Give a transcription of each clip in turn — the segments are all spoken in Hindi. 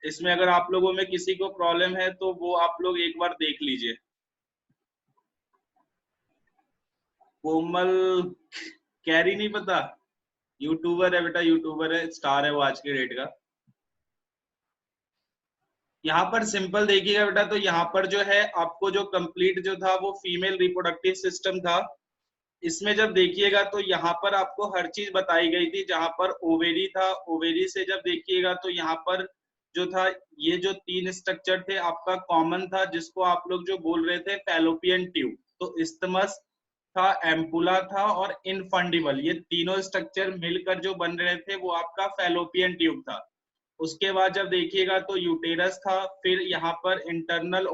इसमें अगर आप लोगों में किसी को प्रॉब्लम है तो वो आप लोग एक बार देख लीजिए। कोमल कैरी नहीं पता? यूट्यूबर है बेटा, यूट्यूबर है, स्टार है वो आज के डेट का। यहाँ पर सिंपल देखिएगा बेटा, तो यहाँ पर जो है आपको जो कंप्लीट जो था वो फीमेल रिप्रोडक्टिव सिस्टम था। इसमें जब देखिएगा तो यहाँ पर आपको हर चीज बताई गई थी। जहां पर ओवेरी था, ओवेरी से जब देखिएगा तो यहाँ पर जो था, ये जो तीन स्ट्रक्चर थे आपका कॉमन था, जिसको आप लोग जो बोल रहे थे फैलोपियन ट्यूब। तो इस्थमस था, एम्पुला था और इनफंडिबल, ये तीनों स्ट्रक्चर मिलकर जो बन रहे थे वो आपका फैलोपियन ट्यूब था। उसके बाद जब देखिएगा तो यूटेरस था, फिर यहाँ पर इंटरनल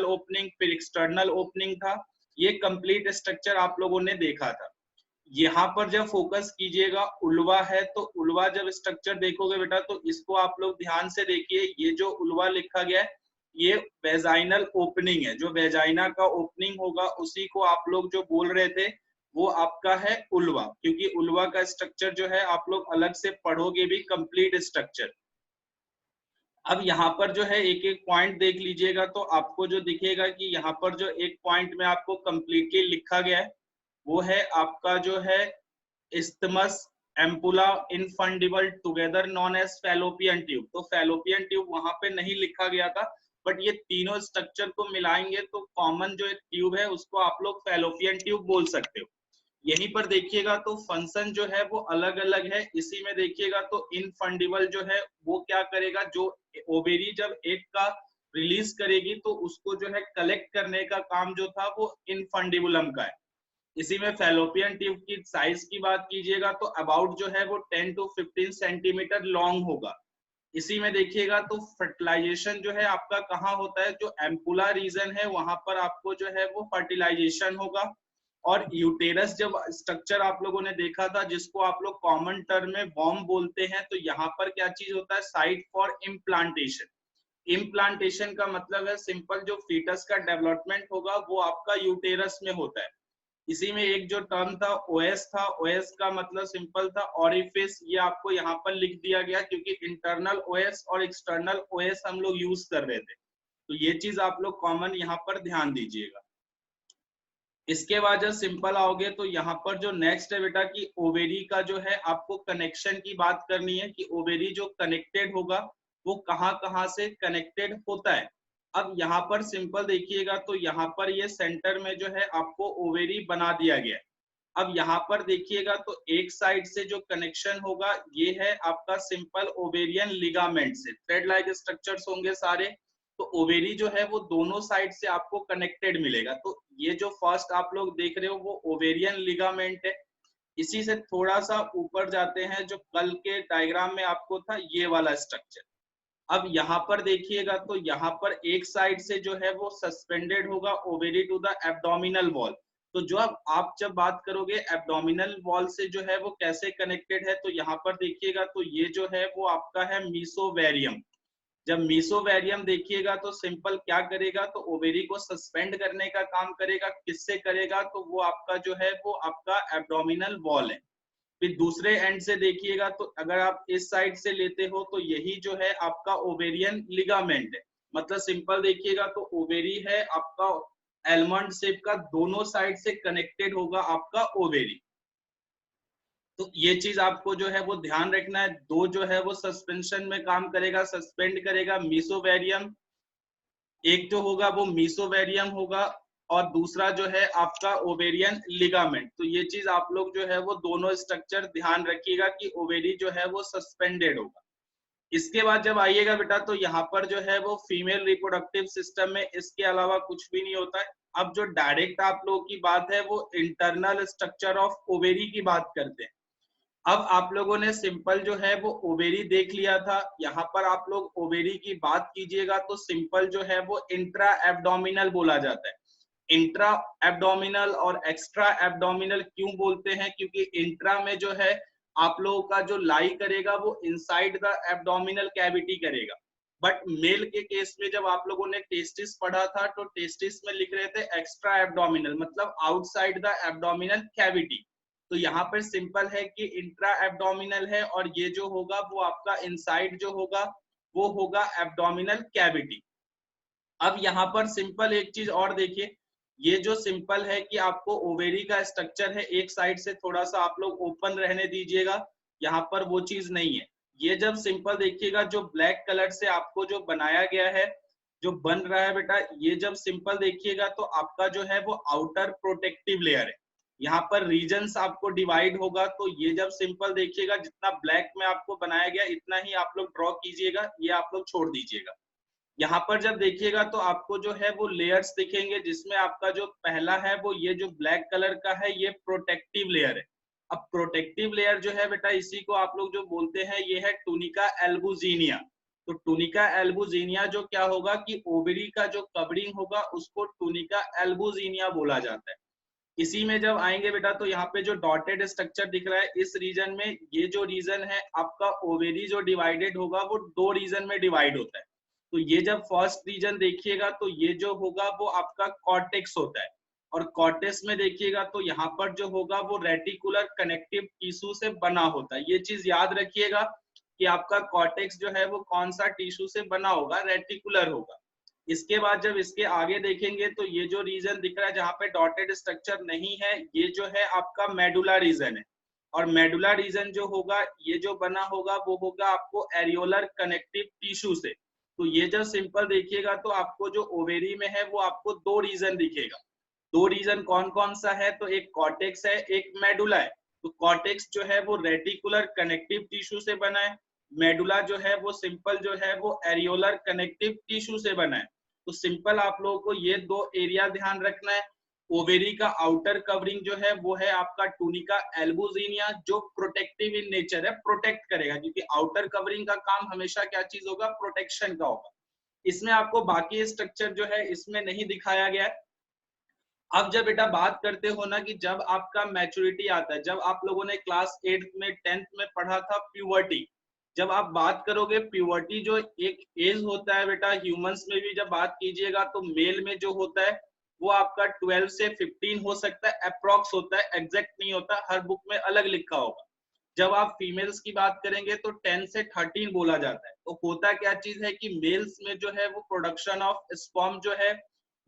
ओपनिंग, फिर एक्सटर्नल ओपनिंग था। ये कंप्लीट स्ट्रक्चर आप लोगों ने देखा था। यहाँ पर जब फोकस कीजिएगा, उल्वा है, तो उल्वा जब स्ट्रक्चर देखोगे बेटा तो इसको आप लोग ध्यान से देखिए। ये जो उल्वा लिखा गया है ये वेजाइनल ओपनिंग है। जो वेजाइना का ओपनिंग होगा उसी को आप लोग जो बोल रहे थे वो आपका है उल्वा, क्योंकि उल्वा का स्ट्रक्चर जो है आप लोग अलग से पढ़ोगे भी, कंप्लीट स्ट्रक्चर। अब यहाँ पर जो है एक एक पॉइंट देख लीजिएगा तो आपको जो दिखेगा कि यहाँ पर जो एक पॉइंट में आपको कंप्लीटली लिखा गया है वो है आपका जो है isthmus ampulla infundibulum together known as Fallopian tube. तो फैलोपियन ट्यूब वहां पे नहीं लिखा गया था, बट ये तीनों स्ट्रक्चर को मिलाएंगे तो कॉमन जो एक ट्यूब है उसको आप लोग फैलोपियन ट्यूब बोल सकते हो। यहीं पर देखिएगा तो फंक्शन जो है वो अलग अलग है। इसी में देखिएगा तो इनफंडिबल जो है वो क्या करेगा, जो ओवेरी जब एग का रिलीज करेगी तो उसको जो है कलेक्ट करने का काम जो था वो इनफंडिबुलम का है। इसी में फैलोपियन ट्यूब की साइज की बात कीजिएगा तो अबाउट जो है वो 10 to 15 सेंटीमीटर लॉन्ग होगा। इसी में देखिएगा तो फर्टिलाइजेशन जो है आपका कहाँ होता है, जो एम्पुला रीजन है वहां पर आपको जो है वो फर्टिलाइजेशन होगा। और यूटेरस जब स्ट्रक्चर आप लोगों ने देखा था जिसको आप लोग कॉमन टर्म में वॉर्म बोलते हैं, तो यहाँ पर क्या चीज होता है, साइट फॉर इम्प्लांटेशन। इम्प्लांटेशन का मतलब है सिंपल जो फीटस का डेवलपमेंट होगा वो आपका यूटेरस में होता है। इसी में एक जो टर्म था ओएस था, ओएस का मतलब सिंपल था ऑरिफिस। ये आपको यहाँ पर लिख दिया गया क्योंकि इंटरनल ओएस और एक्सटर्नल ओएस हम लोग यूज कर रहे थे। तो ये चीज आप लोग कॉमन यहाँ पर ध्यान दीजिएगा। इसके बाद जब सिंपल आओगे तो यहाँ पर जो नेक्स्ट है बेटा कि ओवेरी का जो है आपको कनेक्शन की बात करनी है कि ओवेरी जो कनेक्टेड होगा वो कहाँ कहाँ से कनेक्टेड होता है। अब यहाँ पर सिंपल देखिएगा तो यहाँ पर ये सेंटर में जो है आपको ओवेरी बना दिया गया है। अब यहाँ पर देखिएगा तो एक साइड से जो कनेक्शन होगा ये है आपका सिंपल ओवेरियन लिगामेंट से, थ्रेड लाइक स्ट्रक्चर्स होंगे सारे। तो ओवेरी जो है वो दोनों साइड से आपको कनेक्टेड मिलेगा। तो ये जो फर्स्ट आप लोग देख रहे हो वो ओवेरियन लिगामेंट है। इसी से थोड़ा सा ऊपर जाते हैं, जो कल के डायग्राम में आपको था ये वाला स्ट्रक्चर। अब यहाँ पर देखिएगा तो यहाँ पर एक साइड से जो है वो सस्पेंडेड होगा ovary to the abdominal wall. तो जो अब आप जब बात करोगे एब्डोमिनल वॉल से जो है वो कैसे कनेक्टेड है, तो यहाँ पर देखिएगा तो ये जो है वो आपका है मीसोवेरियम। जब मीसोवेरियम देखिएगा तो सिंपल क्या करेगा, तो ओवेरी को सस्पेंड करने का काम करेगा। किससे करेगा, तो वो आपका जो है वो आपका एब्डोमिनल वॉल है। फिर दूसरे एंड से देखिएगा तो अगर आप इस साइड से लेते हो तो यही जो है आपका ओवेरियन लिगामेंट है। मतलब सिंपल देखिएगा तो ओवेरी है आपका एलमंड शेप का, दोनों साइड से कनेक्टेड होगा आपका ओवेरी। तो ये चीज आपको जो है वो ध्यान रखना है। दो जो है वो सस्पेंशन में काम करेगा, सस्पेंड करेगा, मीसोवेरियम एक जो होगा वो मीसोवेरियम होगा और दूसरा जो है आपका ओवेरियन लिगामेंट। तो ये चीज आप लोग जो है वो दोनों स्ट्रक्चर ध्यान रखिएगा कि ओवेरी जो है वो सस्पेंडेड होगा। इसके बाद जब आइएगा बेटा तो यहाँ पर जो है वो फीमेल रिप्रोडक्टिव सिस्टम में इसके अलावा कुछ भी नहीं होता है। अब जो डायरेक्ट आप लोगों की बात है वो इंटरनल स्ट्रक्चर ऑफ ओवेरी की बात करते हैं। अब आप लोगों ने सिंपल जो है वो ओवेरी देख लिया था। यहाँ पर आप लोग ओवेरी की बात कीजिएगा तो सिंपल जो है वो इंट्रा एब्डोमिनल बोला जाता है। इंट्रा एब्डोमिनल और एक्स्ट्रा एब्डोमिनल क्यों बोलते हैं, क्योंकि इंट्रा में जो है आप लोगों का जो लाई करेगा वो इनसाइड द एब्डोमिनल कैविटी करेगा। बट मेल के केस में जब आप लोगों ने टेस्टिस पढ़ा था तो टेस्टिस में लिख रहे थे एक्स्ट्रा एब्डोमिनल, मतलब आउटसाइड द एब्डोमिनल कैविटी। तो यहाँ पर सिंपल है कि इंट्रा एब्डोमिनल है और ये जो होगा वो आपका इनसाइड जो होगा वो होगा एब्डोमिनल कैविटी। अब यहाँ पर सिंपल एक चीज और देखिए, ये जो सिंपल है कि आपको ओवेरी का स्ट्रक्चर है, एक साइड से थोड़ा सा आप लोग ओपन रहने दीजिएगा, यहाँ पर वो चीज नहीं है। ये जब सिंपल देखिएगा, जो ब्लैक कलर से आपको जो बनाया गया है, जो बन रहा है बेटा, ये जब सिंपल देखिएगा तो आपका जो है वो आउटर प्रोटेक्टिव लेयर है। यहाँ पर रीजन्स आपको डिवाइड होगा, तो ये जब सिंपल देखिएगा, जितना ब्लैक में आपको बनाया गया इतना ही आप लोग ड्रॉ कीजिएगा, ये आप लोग छोड़ दीजिएगा। यहाँ पर जब देखिएगा तो आपको जो है वो लेयर्स दिखेंगे, जिसमें आपका जो पहला है वो ये जो ब्लैक कलर का है, ये प्रोटेक्टिव लेयर है। अब प्रोटेक्टिव लेयर जो है बेटा, इसी को आप लोग जो बोलते हैं, ये है टूनिका एल्बुजिनिया। तो टूनिका एल्बुजिनिया जो क्या होगा कि ओवरी का जो कवरिंग होगा उसको टूनिका एल्बुजिनिया बोला जाता है। इसी में जब आएंगे बेटा, तो यहाँ पे जो डॉटेड स्ट्रक्चर दिख रहा है, इस रीजन में, ये जो रीजन है आपका ओवेरी जो डिवाइडेड होगा वो दो रीजन में डिवाइड होता है। तो ये जब फर्स्ट रीजन देखिएगा तो ये जो होगा वो आपका कॉर्टेक्स होता है, और कॉर्टेक्स में देखिएगा तो यहाँ पर जो होगा वो रेटिकुलर कनेक्टिव टिश्यू से बना होता है। ये चीज याद रखिएगा कि आपका कॉर्टेक्स जो है वो कौन सा टिश्यू से बना होगा, रेटिकुलर होगा। इसके बाद जब इसके आगे देखेंगे तो ये जो रीजन दिख रहा है जहाँ पे डॉटेड स्ट्रक्चर नहीं है, ये जो है आपका मेडुला रीजन है। और मेडुला रीजन जो होगा, ये जो बना होगा वो होगा आपको एरियोलर कनेक्टिव टिश्यू से। तो ये जब सिंपल देखिएगा तो आपको जो ओवेरी में है वो आपको दो रीजन दिखेगा। दो रीजन कौन कौन सा है, तो एक कॉर्टेक्स है, एक मेडुला है। तो कॉर्टेक्स जो है वो रेटिकुलर कनेक्टिव टिश्यू से बना है, मेडुला जो है वो सिंपल जो है वो एरियोलर कनेक्टिव टिश्यू से बना है। तो सिंपल आप लोगों को ये दो एरिया ध्यान रखना है। ओवेरी का आउटर कवरिंग जो है वो है आपका टूनिका एल्बुजिनिया, जो प्रोटेक्टिव इन नेचर है, प्रोटेक्ट करेगा, क्योंकि आउटर कवरिंग का काम हमेशा क्या चीज होगा, प्रोटेक्शन का होगा। इसमें आपको बाकी स्ट्रक्चर जो है इसमें नहीं दिखाया गया है। अब जब बेटा बात करते हो ना कि जब आपका मैच्योरिटी आता है, जब आप लोगों ने क्लास 8th में 10th में पढ़ा था प्यूबर्टी, जब आप बात करोगे प्यूबर्टी जो एक एज होता है बेटा, ह्यूमंस में भी जब बात कीजिएगा तो मेल में जो होता है वो आपका 12 से 15 हो सकता है, अप्रोक्स होता है, एग्जैक्ट नहीं होता, हर बुक में अलग लिखा होगा। जब आप फीमेल्स की बात करेंगे तो 10 से 13 बोला जाता है। तो होता क्या चीज है कि मेल्स में जो है वो प्रोडक्शन ऑफ स्पर्म जो है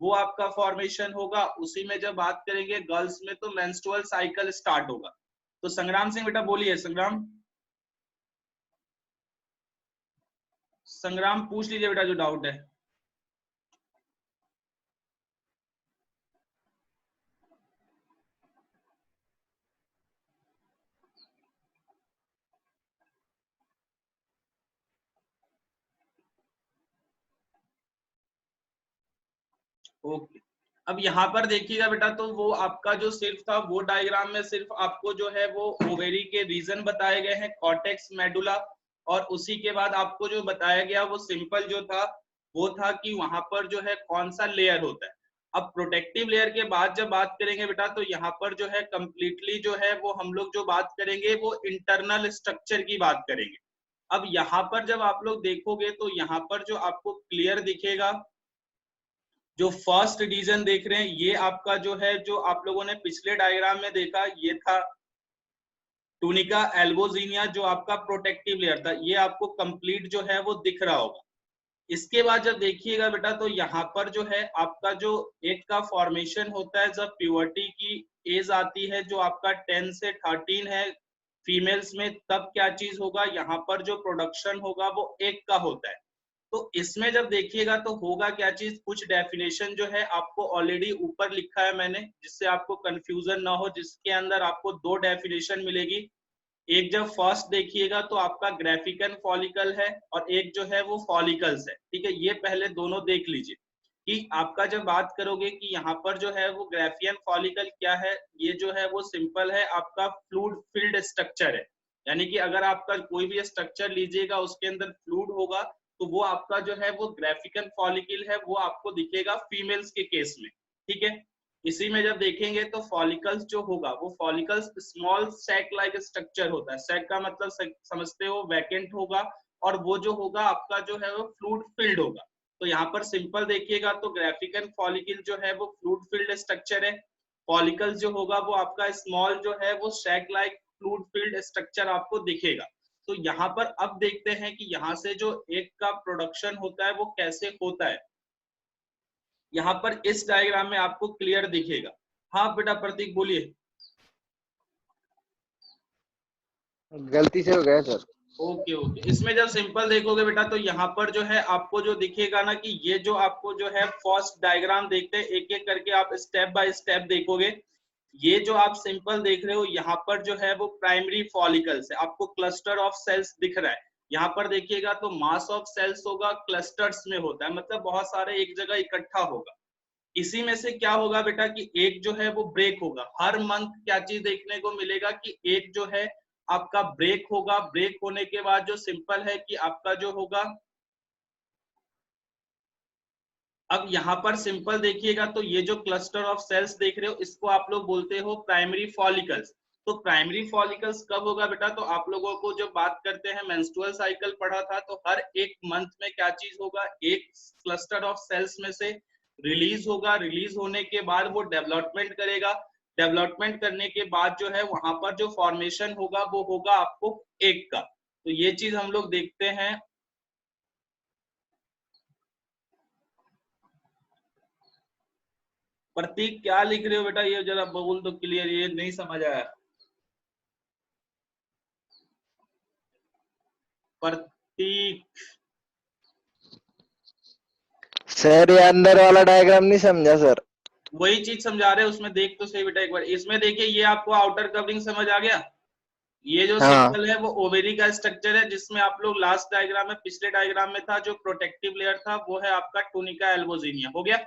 वो आपका फॉर्मेशन होगा, उसी में जब बात करेंगे गर्ल्स में तो मेंस्ट्रुअल साइकिल स्टार्ट होगा। तो संग्राम सिंह बेटा बोलिए, संग्राम, संग्राम पूछ लीजिए बेटा जो डाउट है। ओके, अब यहाँ पर देखिएगा बेटा, तो वो आपका जो सिर्फ था वो डायग्राम में सिर्फ आपको जो है वो ओवेरी के रीजन बताए गए हैं, कॉर्टेक्स, मेडुला, और उसी के बाद आपको जो बताया गया वो सिंपल जो था वो था कि वहां पर जो है कौन सा लेयर होता है। अब प्रोटेक्टिव लेयर के बाद जब बात करेंगे बेटा, तो यहाँ पर जो है कंप्लीटली जो है वो हम लोग जो बात करेंगे वो इंटरनल स्ट्रक्चर की बात करेंगे। अब यहाँ पर जब आप लोग देखोगे तो यहाँ पर जो आपको क्लियर दिखेगा, जो फर्स्ट रीजन देख रहे हैं ये आपका जो है, जो आप लोगों ने पिछले डायग्राम में देखा, ये था टूनिका एल्बोजिनिया, जो आपका प्रोटेक्टिव लेयर था, ये आपको कंप्लीट जो है वो दिख रहा होगा। इसके बाद जब देखिएगा बेटा, तो यहाँ पर जो है आपका जो एक का फॉर्मेशन होता है जब प्यूबर्टी की एज आती है, जो आपका 10 से 13 है फीमेल्स में, तब क्या चीज होगा, यहाँ पर जो प्रोडक्शन होगा वो एक का होता है। तो इसमें जब देखिएगा तो होगा क्या चीज, कुछ डेफिनेशन जो है आपको ऑलरेडी ऊपर लिखा है मैंने, जिससे आपको कंफ्यूजन ना हो, जिसके अंदर आपको दो डेफिनेशन मिलेगी। एक जब फर्स्ट देखिएगा तो आपका ग्राफिकन फॉलिकल है, और एक जो है वो फॉलिकल्स है, ठीक है। ये पहले दोनों देख लीजिए कि आपका जब बात करोगे कि यहाँ पर जो है वो ग्राफियन फॉलिकल क्या है, ये जो है वो सिंपल है, आपका फ्लूइड फिल्ड स्ट्रक्चर है। यानी कि अगर आपका कोई भी स्ट्रक्चर लीजिएगा उसके अंदर फ्लूइड होगा, तो वो आपका जो है वो ग्राफिकन फॉलिकल है, वो आपको दिखेगा फीमेल्स के केस में, ठीक है। इसी में जब देखेंगे तो फॉलिकल्स जो होगा वो follicles small sac like structure होता है। सैक का मतलब समझते हो, वैकेंट होगा, और वो जो होगा आपका जो है वो फ्लूइड फिल्ड होगा। तो यहाँ पर सिंपल देखिएगा तो ग्राफिकन फॉलिकल जो है वो फ्लूइड फिल्ड स्ट्रक्चर है, फॉलिकल्स जो होगा वो आपका स्मॉल जो है वो sac like fluid filled structure आपको दिखेगा। तो यहाँ पर अब देखते हैं कि यहाँ से जो एग का प्रोडक्शन होता है वो कैसे होता है। यहाँ पर इस डायग्राम में आपको क्लियर दिखेगा। हाँ बेटा प्रतीक बोलिए। गलती से हो गया सर। ओके ओके, इसमें जब सिंपल देखोगे बेटा तो यहाँ पर जो है आपको जो दिखेगा ना कि ये जो आपको जो है फर्स्ट डायग्राम देखते हैं, एक एक करके आप स्टेप बाय स्टेप देखोगे। ये जो आप सिंपल देख रहे हो यहाँ पर जो है वो प्राइमरी फॉलिकल्स है, आपको क्लस्टर ऑफ सेल्स दिख रहा है। यहाँ पर देखिएगा तो मास ऑफ सेल्स होगा, क्लस्टर्स में होता है, मतलब बहुत सारे एक जगह इकट्ठा होगा। इसी में से क्या होगा बेटा कि एक जो है वो ब्रेक होगा। हर मंथ क्या चीज देखने को मिलेगा कि एक जो है आपका ब्रेक होगा। ब्रेक होने के बाद जो सिंपल है कि आपका जो होगा, अब यहाँ पर सिंपल देखिएगा तो ये जो क्लस्टर ऑफ सेल्स देख रहे हो इसको आप लोग बोलते हो प्राइमरी फॉलिकल्स। तो प्राइमरी फॉलिकल्स कब होगा बेटा, तो आप लोगों को जो बात करते हैं मेंस्ट्रुअल साइकिल पढ़ा था, तो हर एक मंथ में क्या चीज होगा, एक क्लस्टर ऑफ सेल्स में से रिलीज होगा। रिलीज होने के बाद वो डेवलपमेंट करेगा। डेवलपमेंट करने के बाद जो है वहां पर जो फॉर्मेशन होगा वो होगा आपको एग का। तो ये चीज हम लोग देखते हैं। प्रतीक क्या लिख रहे हो बेटा, ये जरा बोल दो क्लियर, ये नहीं समझ आया। प्रतीक सर ये अंदर वाला डायग्राम नहीं समझा सर। वही चीज समझा रहे हैं, उसमें देख तो सही बेटा एक बार। इसमें देखिए ये आपको आउटर कवरिंग समझ आ गया। ये जो हाँ सिंपल है वो ओवेरी का स्ट्रक्चर है, जिसमें आप लोग लास्ट डायग्राम में, पिछले डायग्राम में था जो प्रोटेक्टिव लेयर था वो है आपका टूनिका एल्बोजिनिया। हो गया।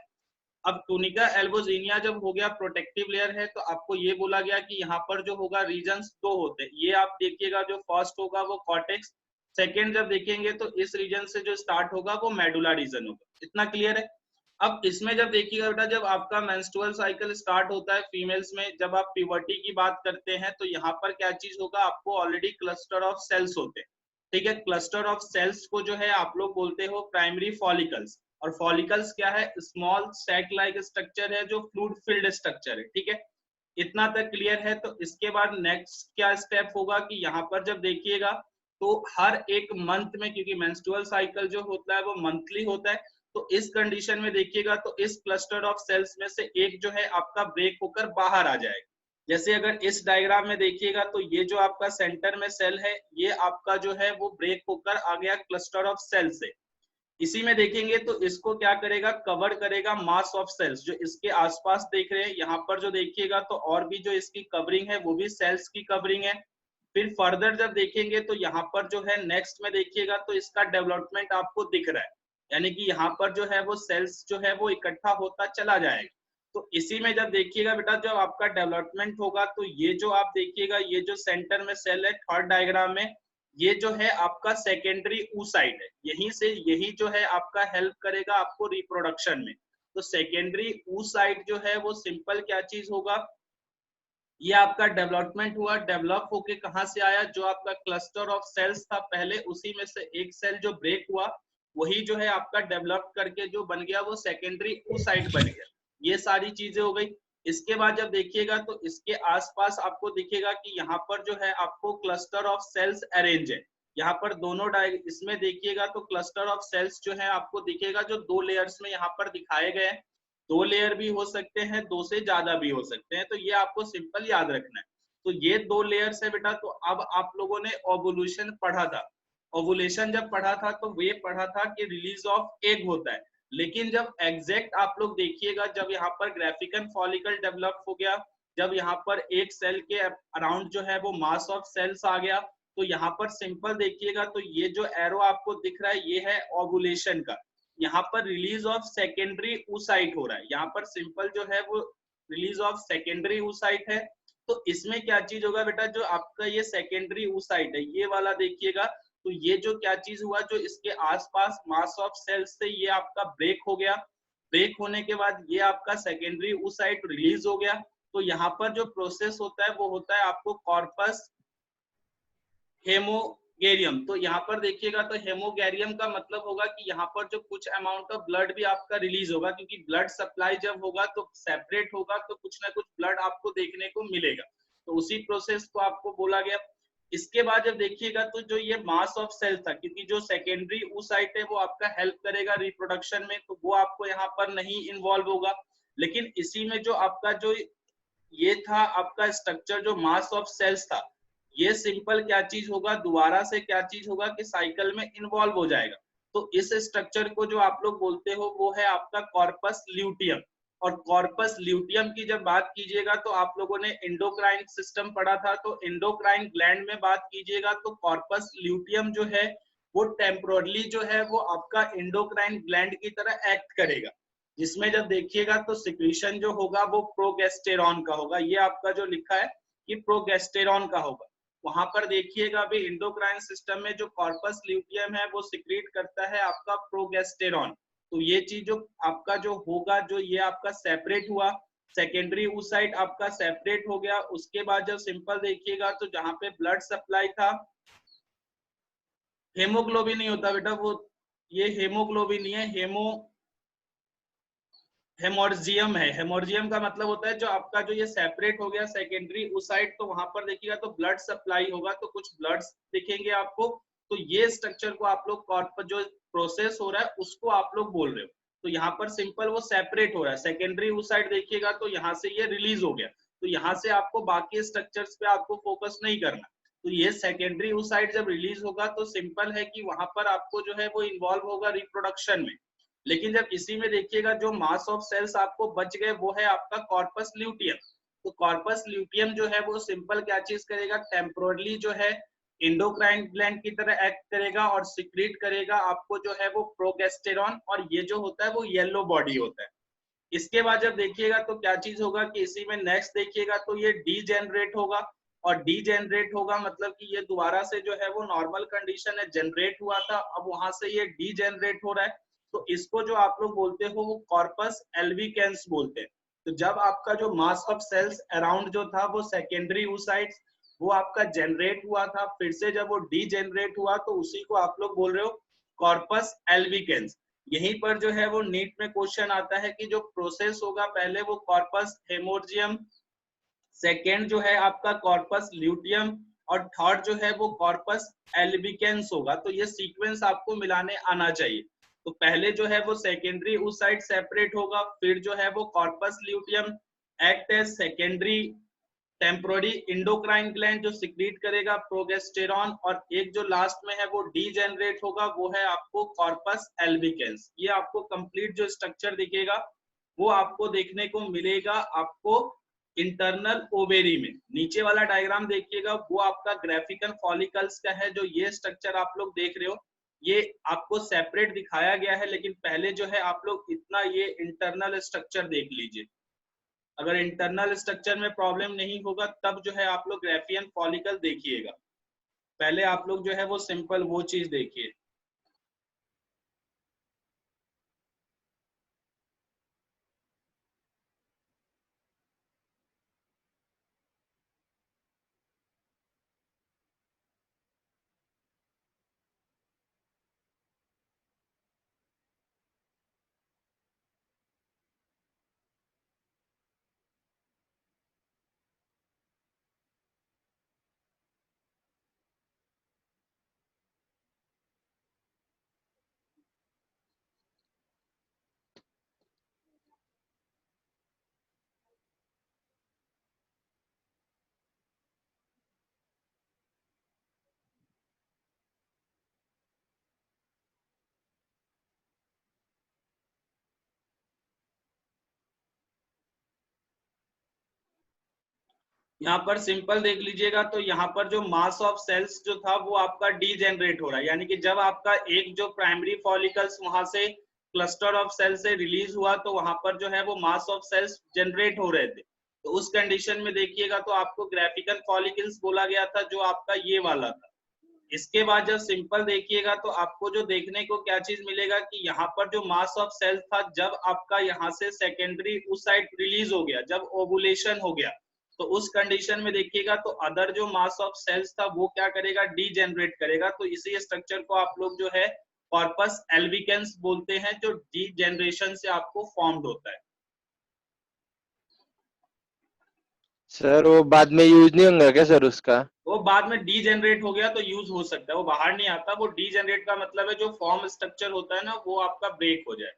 अब टूनिका एल्बोजिनिया जब हो गया, प्रोटेक्टिव लेयर है, तो आपको ये बोला गया कि यहाँ पर जो होगा रीजन्स दो होते हैं। ये आप देखिएगा जो फर्स्ट होगा वो कॉर्टेक्स, सेकेंड जब देखेंगे तो इस रीजन से जो स्टार्ट होगा वो मेडुला रीजन होगा। इतना क्लियर है। अब इसमें जब देखिएगा बेटा, जब आपका मेंस्ट्रुअल साइकिल स्टार्ट होता है फीमेल्स में, जब आप प्यूबर्टी की बात करते हैं तो यहाँ पर क्या चीज होगा, आपको ऑलरेडी क्लस्टर ऑफ सेल्स होते हैं। ठीक है, क्लस्टर ऑफ सेल्स को जो है आप लोग बोलते हो प्राइमरी फॉलिकल्स। और फॉलिकल्स क्या है, स्मॉल सैक लाइक स्ट्रक्चर है जो फ्लूइड फिल्ड स्ट्रक्चर है। ठीक है, इतना तक क्लियर है। तो इसके बाद नेक्स्ट क्या स्टेप होगा कि यहाँ पर जब देखिएगा तो हर एक मंथ में, क्योंकि मेंस्ट्रुअल साइकिल जो होता है वो मंथली होता है, तो इस कंडीशन में देखिएगा तो इस क्लस्टर ऑफ सेल्स में से एक जो है आपका ब्रेक होकर बाहर आ जाएगा। जैसे अगर इस डायग्राम में देखिएगा तो ये जो आपका सेंटर में सेल है, ये आपका जो है वो ब्रेक होकर आ गया क्लस्टर ऑफ सेल से। इसी में देखेंगे तो इसको क्या करेगा, कवर करेगा मास ऑफ सेल्स जो इसके आसपास देख रहे हैं। यहाँ पर जो देखिएगा तो और भी जो इसकी कवरिंग है वो भी सेल्स की कवरिंग है। फिर फर्दर जब देखेंगे तो यहाँ पर जो है नेक्स्ट में देखिएगा तो इसका डेवलपमेंट आपको दिख रहा है, यानी कि यहाँ पर जो है वो सेल्स जो है वो इकट्ठा होता चला जाएगा। तो इसी में जब देखिएगा बेटा, जब आपका डेवलपमेंट होगा तो ये जो आप देखिएगा, ये जो सेंटर में सेल है थर्ड डायग्राम में, ये जो है आपका सेकेंडरी ऊसाइट है। यहीं से यही जो है आपका हेल्प करेगा आपको रिप्रोडक्शन में। तो सेकेंडरी ऊसाइट जो है वो सिंपल क्या चीज होगा, ये आपका डेवलपमेंट हुआ। डेवलप होके कहाँ से आया, जो आपका क्लस्टर ऑफ सेल्स था पहले, उसी में से एक सेल जो ब्रेक हुआ वही जो है आपका डेवलप करके जो बन गया वो सेकेंडरी ऊसाइट बन गया। ये सारी चीजें हो गई। इसके बाद जब देखिएगा तो इसके आसपास आपको दिखेगा कि यहाँ पर जो है आपको क्लस्टर ऑफ सेल्स अरेंज है। यहाँ पर दोनों इसमें देखिएगा तो क्लस्टर ऑफ सेल्स जो है आपको दिखेगा जो दो लेयर्स में यहाँ पर दिखाए गए हैं। दो लेयर भी हो सकते हैं, दो से ज्यादा भी हो सकते हैं, तो ये आपको सिंपल याद रखना है। तो ये दो लेयर्स है बेटा। तो अब आप लोगों ने ओवुलेशन पढ़ा था, ओवुलेशन जब पढ़ा था तो वे पढ़ा था कि रिलीज ऑफ एग होता है। लेकिन जब एग्जैक्ट आप लोग देखिएगा, जब यहाँ पर ग्राफिकन फॉलिकल डेवलप हो गया, जब यहाँ पर एक सेल के अराउंड जो है वो मास ऑफ सेल्स आ गया, तो यहाँ पर सिंपल देखिएगा तो ये जो एरो आपको दिख रहा है ये है ओवुलेशन का। यहाँ पर रिलीज ऑफ सेकेंडरी ऊसाइट हो रहा है, यहाँ पर सिंपल जो है वो रिलीज ऑफ सेकेंडरी ऊसाइट है। तो इसमें क्या चीज होगा बेटा, जो आपका ये सेकेंडरी ऊसाइट है ये वाला देखिएगा, तो ये जो क्या चीज हुआ, जो इसके आसपास मास ऑफ सेल्स से ये आपका ब्रेक हो गया। ब्रेक होने के बाद ये आपका सेकेंडरी ऊसाइट रिलीज हो गया। तो यहाँ पर जो प्रोसेस होता है वो होता है आपको कॉर्पस हेमोगेरियम। तो यहाँ पर देखिएगा तो हेमोगेरियम का मतलब होगा कि यहाँ पर जो कुछ अमाउंट ऑफ ब्लड भी आपका रिलीज होगा, क्योंकि ब्लड सप्लाई जब होगा तो सेपरेट होगा, तो कुछ ना कुछ ब्लड आपको देखने को मिलेगा। तो उसी प्रोसेस को आपको बोला गया। इसके बाद जब देखिएगा तो जो ये मास ऑफ सेल था, क्योंकि जो सेकेंडरी oocyte है वो आपका हेल्प करेगा रिप्रोडक्शन में, तो वो आपको यहाँ पर नहीं इन्वॉल्व होगा। लेकिन इसी में जो आपका जो ये था आपका स्ट्रक्चर, जो मास ऑफ सेल्स था, ये सिंपल क्या चीज होगा, दोबारा से क्या चीज होगा कि साइकिल में इन्वॉल्व हो जाएगा। तो इस स्ट्रक्चर को जो आप लोग बोलते हो वो है आपका कॉर्पस ल्यूटियम। और कॉर्पस ल्यूटियम की जब बात कीजिएगा तो आप लोगों ने एंडोक्राइन सिस्टम पढ़ा था, तो एंडोक्राइन ग्लैंड में बात कीजिएगा तो कॉर्पस ल्यूटियम जो है वो टेम्पोरली जो है वो आपका एंडोक्राइन ग्लैंड की तरह एक्ट करेगा, जिसमें जब देखिएगा तो सिक्रीशन जो होगा वो प्रोगेस्टेरॉन का होगा। ये आपका जो लिखा है कि प्रोगेस्टेरॉन का होगा। वहां पर देखिएगा अभी इंडोक्राइन सिस्टम में जो कॉर्पस ल्यूटियम है वो सिक्रीट करता है आपका प्रोगेस्टेरॉन। तो ये चीज जो आपका जो होगा, जो ये आपका सेपरेट हुआ, सेकेंडरी oocyte आपका सेपरेट हो गया। उसके बाद जब सिंपल देखिएगा तो जहां पे ब्लड सप्लाई था, हेमोग्लोबिन नहीं होता बेटा, वो ये हेमोग्लोबिन नहीं है, हेमोर्जियम है। हेमोर्जियम का मतलब होता है जो आपका जो ये सेपरेट हो गया सेकेंडरी oocyte, तो वहां पर देखिएगा तो ब्लड सप्लाई होगा, तो कुछ ब्लड्स दिखेंगे आपको। तो ये स्ट्रक्चर को आप लोग कॉर्पस जो प्रोसेस हो रहा है उसको आप लोग बोल रहे हो। तो यहाँ पर सिंपल वो सेपरेट हो रहा है, सेकेंडरी oocyte देखिएगा तो यहाँ से ये रिलीज हो गया, तो यहाँ से आपको बाकी स्ट्रक्चर्स पे आपको फोकस नहीं करना। तो ये सेकेंडरी oocyte जब रिलीज होगा तो सिंपल है कि वहां पर आपको जो है वो इन्वॉल्व होगा रिप्रोडक्शन में। लेकिन जब इसी में देखिएगा जो मास ऑफ सेल्स आपको बच गए वो है आपका कॉर्पस ल्यूटियम। तो कॉर्पस ल्यूटियम जो है वो सिंपल क्या चीज करेगा, टेम्पोरली जो है इंडोक्राइन ग्लैंड की तरह एक्ट करेगा और सिक्रीट करेगा आपको जो है वो प्रोगेस्टेरॉन, और ये जो होता है वो येलो बॉडी होता है। इसके बाद जब देखिएगा तो क्या चीज होगा कि इसी में नेक्स्ट देखिएगा तो ये डी जनरेट होगा। और डी जनरेट होगा मतलब कि ये दोबारा से जो है वो नॉर्मल कंडीशन है, जनरेट हुआ था, अब वहां से ये डी जनरेट हो रहा है। तो इसको जो आप लोग बोलते हो वो कॉर्पस एल्विकेंस बोलते हैं। तो जब आपका जो मास ऑफ सेल्स अराउंड जो था वो सेकेंडरी oocytes वो आपका जनरेट हुआ था, फिर से जब वो डी जनरेट हुआ तो उसी को आप लोग बोल रहे हो कॉर्पस एल्विकेंस। यहीं पर जो है वो नीट में क्वेश्चन आता है कि जो प्रोसेस होगा पहले वो कॉर्पस हेमोर्जियम, सेकेंड जो है आपका कॉर्पस ल्यूटियम, और थर्ड जो है वो कॉर्पस एल्बिकेंस होगा। तो ये सीक्वेंस आपको मिलाने आना चाहिए। तो पहले जो है वो सेकेंडरी oocyte सेपरेट होगा, फिर जो है वो corpus luteum act as secondary temporary endocrine gland जो सिक्रीट करेगा प्रोगेस्टेरॉन, और एक जो लास्ट में है वो डी जनरेट होगा, वो है आपको कॉर्पस एल्बिकेंस। ये आपको कंप्लीट जो स्ट्रक्चर दिखेगा वो आपको देखने को मिलेगा आपको इंटरनल ओवेरी में। नीचे वाला डायग्राम देखिएगा वो आपका ग्राफिकल फॉलिकल्स का है। जो ये स्ट्रक्चर आप लोग देख रहे हो ये आपको सेपरेट दिखाया गया है, लेकिन पहले जो है आप लोग इतना ये इंटरनल स्ट्रक्चर देख लीजिए। अगर इंटरनल स्ट्रक्चर में प्रॉब्लम नहीं होगा तब जो है आप लोग ग्राफियन फॉलिकल देखिएगा। पहले आप लोग जो है वो सिंपल वो चीज देखिए। यहाँ पर सिंपल देख लीजिएगा तो यहाँ पर जो मास ऑफ सेल्स जो था वो आपका डी जनरेट हो रहा है, यानी कि जब आपका एक जो प्राइमरी फॉलिकल्स वहां से क्लस्टर ऑफ सेल से रिलीज हुआ तो वहां पर जो है वो मास ऑफ सेल्स जनरेट हो रहे थे। तो उस कंडीशन में देखिएगा तो आपको ग्राफिकल फॉलिकल्स बोला गया था जो आपका ये वाला था। इसके बाद जब सिंपल देखिएगा तो आपको जो देखने को क्या चीज मिलेगा कि यहाँ पर जो मास ऑफ सेल था जब आपका यहाँ से सेकेंडरी oocyte रिलीज हो गया, जब ओवुलेशन हो गया, तो उस कंडीशन में देखिएगा तो अदर जो मास ऑफ सेल्स था वो क्या करेगा, डी जनरेट करेगा। तो इसी स्ट्रक्चर को आप लोग जो है कॉर्पस एल्बिकेंस बोलते हैं, जो डी जनरेशन से आपको फॉर्म्ड होता है। सर वो बाद में यूज नहीं होगा क्या सर उसका? वो बाद में डी जनरेट हो गया तो यूज हो सकता है, वो बाहर नहीं आता। वो डी जनरेट का मतलब है जो फॉर्म स्ट्रक्चर होता है ना वो आपका ब्रेक हो जाए।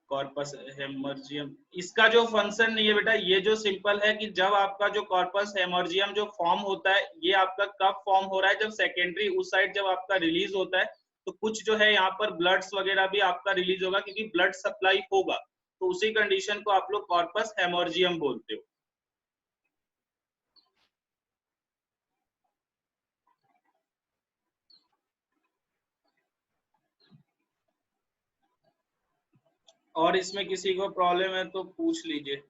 कॉर्पस हेमर्जियम, इसका जो फंक्शन नहीं है बेटा, ये जो सिंपल है कि जब आपका जो कॉर्पस हेमर्जियम जो फॉर्म होता है, ये आपका कब फॉर्म हो रहा है, जब सेकेंडरी उस साइड जब आपका रिलीज होता है, तो कुछ जो है यहाँ पर ब्लड्स वगैरह भी आपका रिलीज होगा, क्योंकि ब्लड सप्लाई होगा, तो उसी कंडीशन को आप लोग कॉर्पस हेमर्जियम बोलते हो। और इसमें किसी को प्रॉब्लम है तो पूछ लीजिए।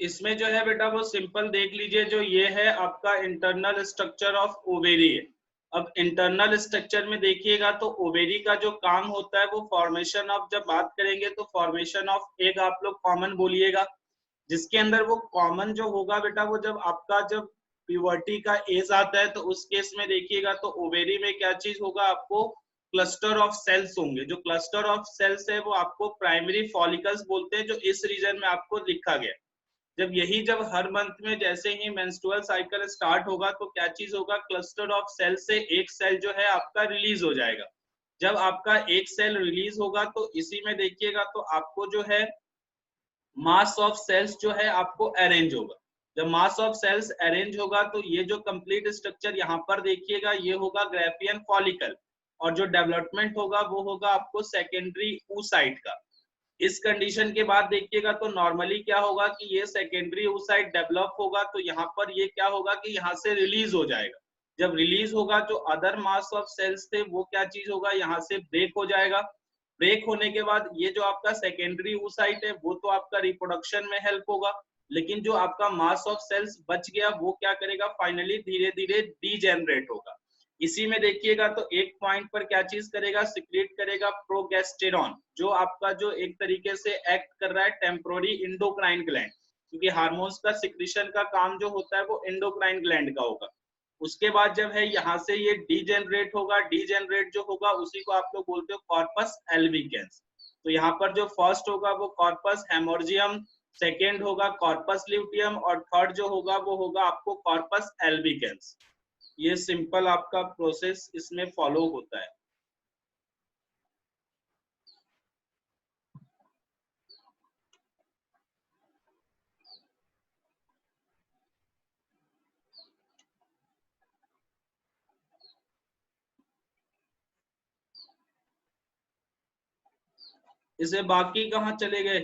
इसमें जो है बेटा वो सिंपल देख लीजिए, जो ये है आपका इंटरनल स्ट्रक्चर ऑफ ओवेरी है। अब इंटरनल स्ट्रक्चर में देखिएगा तो ओवेरी का जो काम होता है वो फॉर्मेशन ऑफ, जब बात करेंगे तो फॉर्मेशन ऑफ एग आप लोग कॉमन बोलिएगा, जिसके अंदर वो कॉमन जो होगा बेटा, वो जब आपका जब प्यूबर्टी का एज आता है तो उस केस में देखिएगा तो ओवेरी में क्या चीज होगा, आपको क्लस्टर ऑफ सेल्स होंगे। जो क्लस्टर ऑफ सेल्स है वो आपको प्राइमरी फॉलिकल्स बोलते हैं, जो इस रीजन में आपको लिखा गया। जब हर मंथ में जैसे ही मेंस्ट्रुअल साइकिल स्टार्ट होगा तो क्या चीज होगा, क्लस्टर ऑफ सेल से एक सेल जो है आपका रिलीज हो जाएगा। जब आपका एक सेल रिलीज होगा तो इसी में देखिएगा तो आपको जो है मास ऑफ सेल्स जो है आपको अरेंज होगा। जब मास ऑफ सेल्स अरेंज होगा तो ये जो कंप्लीट स्ट्रक्चर यहाँ पर देखिएगा ये होगा ग्राफियन फॉलिकल, और जो डेवलपमेंट होगा वो होगा आपको सेकेंडरी oocyte का। इस कंडीशन के बाद देखिएगा तो नॉर्मली क्या होगा कि ये सेकेंडरी oocyte डेवलप होगा तो यहाँ पर ये क्या होगा कि यहाँ से रिलीज हो जाएगा। जब रिलीज होगा जो अदर मास ऑफ सेल्स थे वो क्या चीज होगा, यहाँ से ब्रेक हो जाएगा। ब्रेक होने के बाद ये जो आपका सेकेंडरी oocyte है वो तो आपका रिप्रोडक्शन में हेल्प होगा, लेकिन जो आपका मास ऑफ सेल्स बच गया वो क्या करेगा, फाइनली धीरे धीरे डीजेनरेट होगा। इसी में देखिएगा तो एक पॉइंट पर क्या चीज करेगा, सिक्रेट करेगा प्रोगेस्टेरॉन, जो आपका जो एक तरीके से एक्ट कर रहा है टेम्पोररी इंडोक्राइन ग्लैंड, क्योंकि हार्मोन्स का सिक्रीशन का काम जो होता है वो इंडोक्राइन ग्लैंड का होगा। उसके बाद जब है यहाँ से ये डीजेनरेट होगा, डीजेनरेट जो होगा उसी को आप लोग बोलते हो कॉर्पस एल्बिकेंस। तो यहाँ पर जो फर्स्ट होगा वो कॉर्पस हेमोर्जियम, सेकेंड होगा कॉर्पस ल्यूटियम, और थर्ड जो होगा वो होगा आपको कॉर्पस एल्बिकेंस। ये सिंपल आपका प्रोसेस इसमें फॉलो होता है। इसे बाकी कहाँ चले गए,